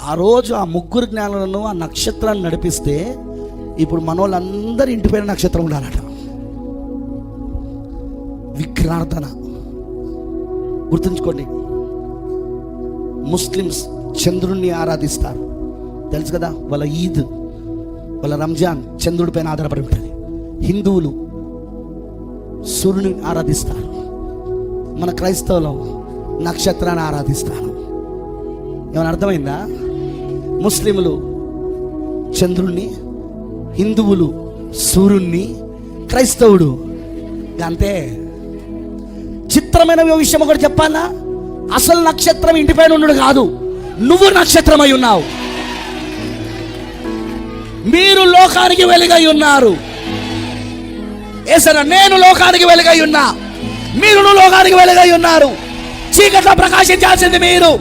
ఆ రోజు ఆ ముగ్గురు జ్ఞానులను ఆ నక్షత్రాన్ని నడిపిస్తే ఇప్పుడు మనోళ్ళందరి ఇంటి పైన నక్షత్రం ఉండాలట. విగ్రహార్థన గుర్తుంచుకోండి. ముస్లిమ్స్ చంద్రుణ్ణి ఆరాధిస్తారు, తెలుసు కదా. వాళ్ళ ఈద్, వాళ్ళ రంజాన్ చంద్రుడి పైన ఆధారపడి ఉంటుంది. హిందువులు సూర్యుని ఆరాధిస్తారు. మన క్రైస్తవులు నక్షత్రాన్ని ఆరాధిస్తారు. ఏమైనా అర్థమైందా? ముస్లింలు చంద్రుణ్ణి, హిందువులు సూర్యుణ్ణి, క్రైస్తవుడు అంతే. చిత్రమైన విషయం ఒకటి చెప్పాలా? అసలు నక్షత్రం ఇంటిపైన ఉన్నాడు కాదు, నువ్వు నక్షత్రమై ఉన్నావు. మీరు లోకానికి వెలుగై ఉన్నారు. ఏసన్నా, నేను లోకానికి వెలుగై ఉన్నా, మీరు లోకానికి వెలుగై ఉన్నారు. చీకట్లో ప్రకాశించాల్సింది మీరు.